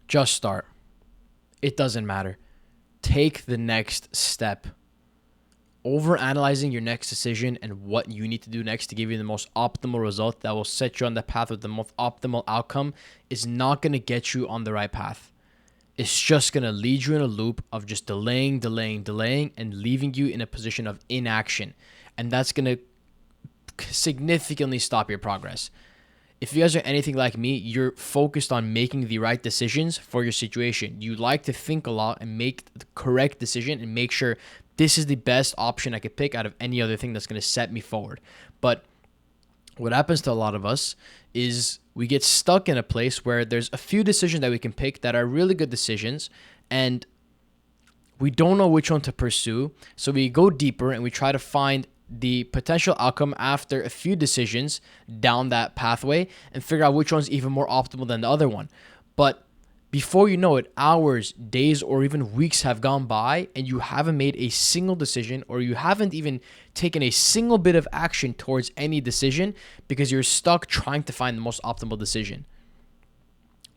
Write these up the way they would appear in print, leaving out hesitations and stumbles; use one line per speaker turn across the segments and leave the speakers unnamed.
Just start. It doesn't matter. Take the next step. Over analyzing your next decision and what you need to do next to give you the most optimal result that will set you on the path with the most optimal outcome is not going to get you on the right path. It's just going to lead you in a loop of just delaying, and leaving you in a position of inaction. And that's going to significantly stop your progress. If you guys are anything like me, you're focused on making the right decisions for your situation. You like to think a lot and make the correct decision and make sure this is the best option I could pick out of any other thing that's going to set me forward. But what happens to a lot of us is we get stuck in a place where there's a few decisions that we can pick that are really good decisions, and we don't know which one to pursue. So we go deeper and we try to find the potential outcome after a few decisions down that pathway and figure out which one's even more optimal than the other one. But before you know it, hours, days, or even weeks have gone by and you haven't made a single decision, or you haven't even taken a single bit of action towards any decision because you're stuck trying to find the most optimal decision.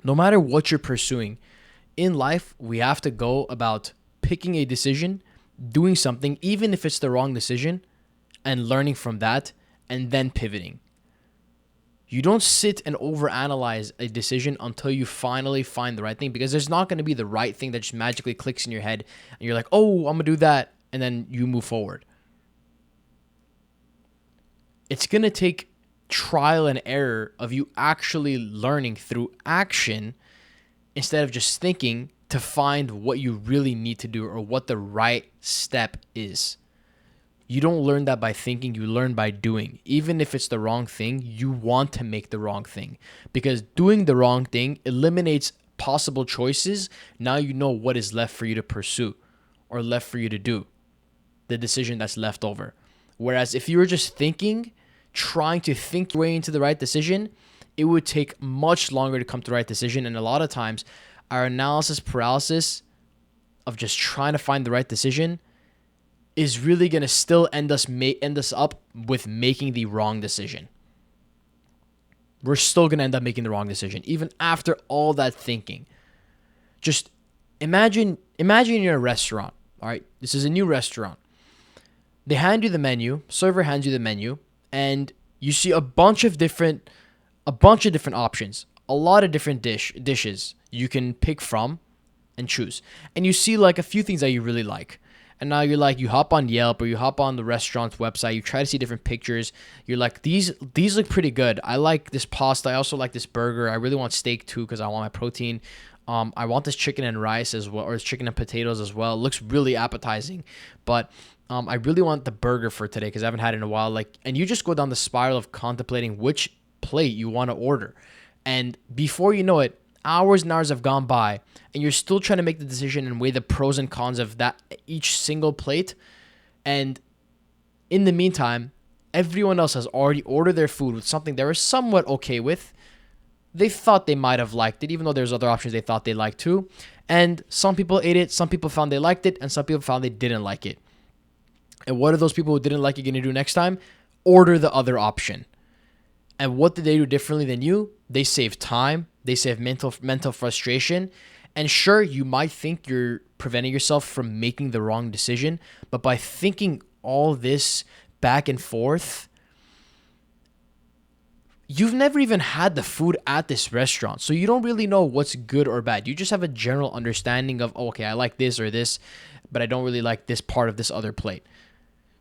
No matter what you're pursuing in life, we have to go about picking a decision, doing something, even if it's the wrong decision, and learning from that, and then pivoting. You don't sit and overanalyze a decision until you finally find the right thing, because there's not going to be the right thing that just magically clicks in your head and you're like, oh, I'm going to do that, and then you move forward. It's going to take trial and error of you actually learning through action instead of just thinking to find what you really need to do or what the right step is. You don't learn that by thinking, you learn by doing. Even if it's the wrong thing, you want to make the wrong thing, because doing the wrong thing eliminates possible choices. Now you know what is left for you to pursue or left for you to do, the decision that's left over. Whereas if you were just thinking, trying to think your way into the right decision, it would take much longer to come to the right decision. And a lot of times our analysis paralysis of just trying to find the right decision is really going to still end us up with making the wrong decision. We're still going to end up making the wrong decision, even after all that thinking. Just imagine you're in a restaurant, all right? This is a new restaurant. They hand you the menu, server hands you the menu, and you see a bunch of different options, a lot of different dishes you can pick from and choose. And you see like a few things that you really like. And now you hop on Yelp or you hop on the restaurant's website. You try to see different pictures. You're like, these look pretty good. I like this pasta. I also like this burger. I really want steak too because I want my protein. I want this chicken and rice as well, or chicken and potatoes as well. It looks really appetizing. But I really want the burger for today because I haven't had it in a while. And you just go down the spiral of contemplating which plate you want to order. And before you know it, hours and hours have gone by and you're still trying to make the decision and weigh the pros and cons of that each single plate. And in the meantime, everyone else has already ordered their food with something they were somewhat okay with. They thought they might have liked it, even though there's other options they thought they liked too. And some people ate it, some people found they liked it, and some people found they didn't like it. And what are those people who didn't like it going to do next time? Order the other option. And what did they do differently than you? They save time. They save mental frustration. And sure, you might think you're preventing yourself from making the wrong decision, but by thinking all this back and forth, you've never even had the food at this restaurant. So you don't really know what's good or bad. You just have a general understanding of, oh, okay, I like this or this, but I don't really like this part of this other plate.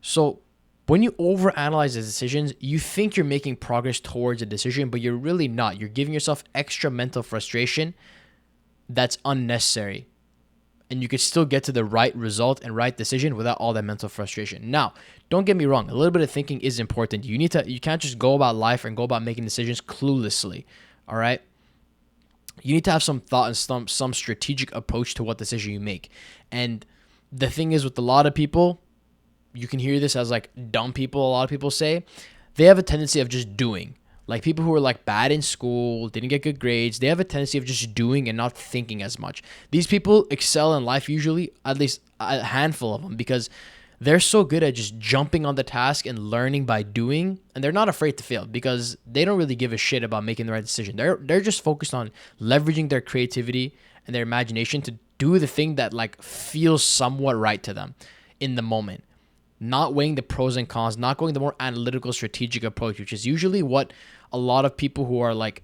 So when you overanalyze the decisions, you think you're making progress towards a decision, but you're really not. You're giving yourself extra mental frustration that's unnecessary. And you could still get to the right result and right decision without all that mental frustration. Now, don't get me wrong. A little bit of thinking is important. You can't just go about life and go about making decisions cluelessly. All right? You need to have some thought and some strategic approach to what decision you make. And the thing is, with a lot of people, you can hear this as like dumb people, a lot of people say, they have a tendency of just doing. Like people who are like bad in school, didn't get good grades, they have a tendency of just doing and not thinking as much. These people excel in life usually, at least a handful of them, because They're so good at just jumping on the task and learning by doing, and they're not afraid to fail because they don't really give a shit about making the right decision. They're just focused on leveraging their creativity and their imagination to do the thing that like feels somewhat right to them in the moment. Not weighing the pros and cons, not going the more analytical, strategic approach, which is usually what a lot of people who are like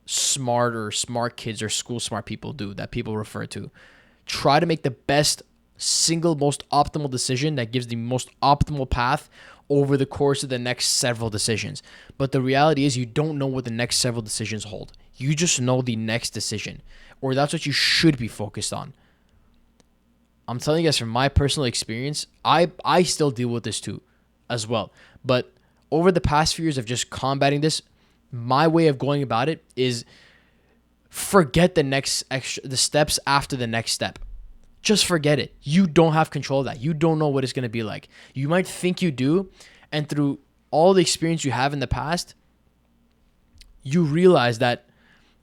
smart or smart kids or school smart people do, that people refer to. Try to make the best single most optimal decision that gives the most optimal path over the course of the next several decisions. But the reality is you don't know what the next several decisions hold. You just know the next decision, or that's what you should be focused on. I'm telling you guys from my personal experience, I still deal with this too as well. But over the past few years of just combating this, my way of going about it is forget the steps after the next step. Just forget it. You don't have control of that. You don't know what it's going to be like. You might think you do, and through all the experience you have in the past, you realize that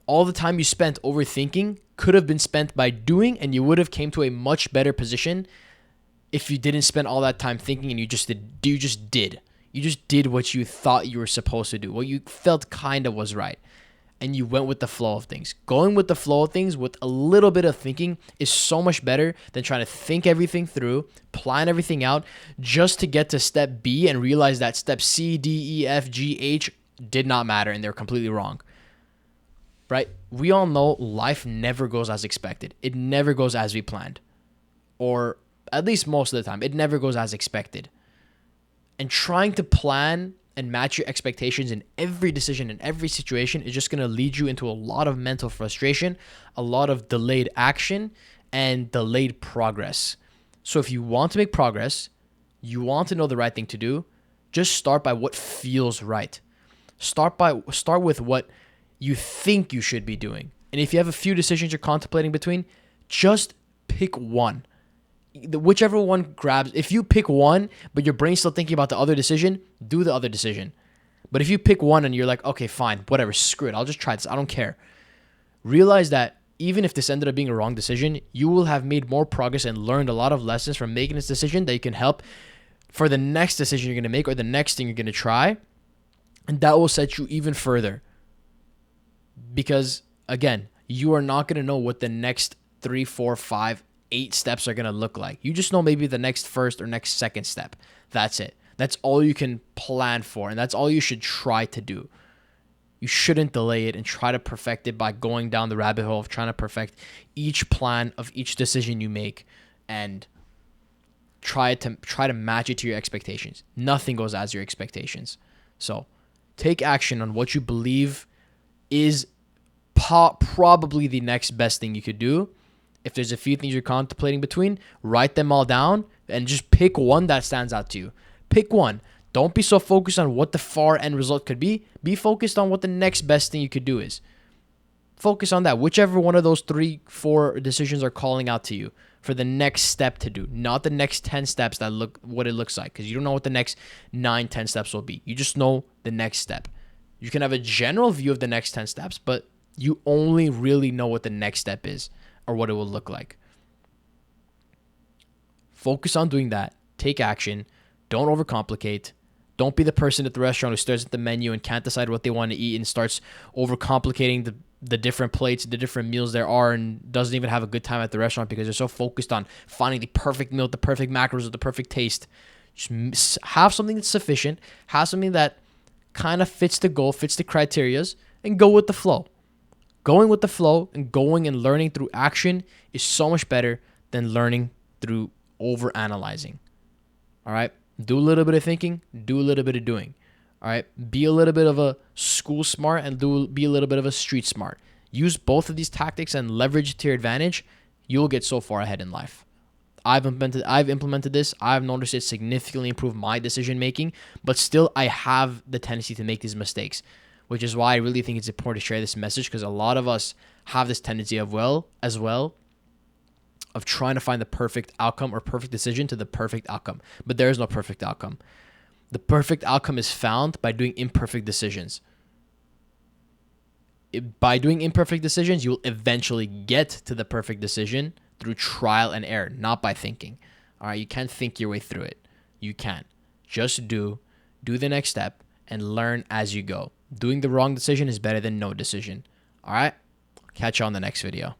all the time you spent overthinking could have been spent by doing, and you would have came to a much better position if you didn't spend all that time thinking and you just did. You just did what you thought you were supposed to do, what you felt kind of was right. And you went with the flow of things. Going with the flow of things with a little bit of thinking is so much better than trying to think everything through, plan everything out, just to get to step B and realize that step C, D, E, F, G, H did not matter and they're completely wrong. Right? We all know life never goes as expected. It never goes as we planned. Or at least most of the time, it never goes as expected. And trying to plan and match your expectations in every decision, in every situation, is just going to lead you into a lot of mental frustration, a lot of delayed action, and delayed progress. So if you want to make progress, you want to know the right thing to do, just start by what feels right. Start with what you think you should be doing. And if you have a few decisions you're contemplating between, just pick one. Whichever one grabs. If you pick one, but your brain's still thinking about the other decision, do the other decision. But if you pick one and you're like, okay, fine, whatever, screw it, I'll just try this, I don't care. Realize that even if this ended up being a wrong decision, you will have made more progress and learned a lot of lessons from making this decision that you can help for the next decision you're going to make or the next thing you're going to try. And that will set you even further. Because, again, you are not going to know what the next 3, 4, 5, 8 steps are going to look like. You just know maybe the next first or next second step. That's it. That's all you can plan for, and that's all you should try to do. You shouldn't delay it and try to perfect it by going down the rabbit hole of trying to perfect each plan of each decision you make and try to match it to your expectations. Nothing goes as your expectations. So take action on what you believe is probably the next best thing you could do. If there's a few things you're contemplating between, write them all down and just pick one that stands out to you. Pick one. Don't be so focused on what the far end result could be. Be focused on what the next best thing you could do is. Focus on that. Whichever one of those 3, 4 decisions are calling out to you for the next step to do, not the next 10 steps that look what it looks like, because you don't know what the next 9, 10 steps will be. You just know the next step. You can have a general view of the next 10 steps, but you only really know what the next step is or what it will look like. Focus on doing that. Take action. Don't overcomplicate. Don't be the person at the restaurant who stares at the menu and can't decide what they want to eat and starts overcomplicating the different plates, the different meals there are, and doesn't even have a good time at the restaurant because they're so focused on finding the perfect meal, the perfect macros, with the perfect taste. Just have something that's sufficient. Have something that kind of fits the goal, fits the criterias, and go with the flow. Going with the flow and going and learning through action is so much better than learning through overanalyzing. All right? Do a little bit of thinking, do a little bit of doing. All right? Be a little bit of a school smart and be a little bit of a street smart. Use both of these tactics and leverage it to your advantage. You'll get so far ahead in life. I've implemented this. I've noticed it significantly improve my decision making, but still I have the tendency to make these mistakes, which is why I really think it's important to share this message, because a lot of us have this tendency of trying to find the perfect outcome or perfect decision to the perfect outcome. But there is no perfect outcome. The perfect outcome is found by doing imperfect decisions. By doing imperfect decisions, you'll eventually get to the perfect decision through trial and error, not by thinking. All right. You can't think your way through it. You can't. Just do the next step, and learn as you go. Doing the wrong decision is better than no decision. All right. Catch you on the next video.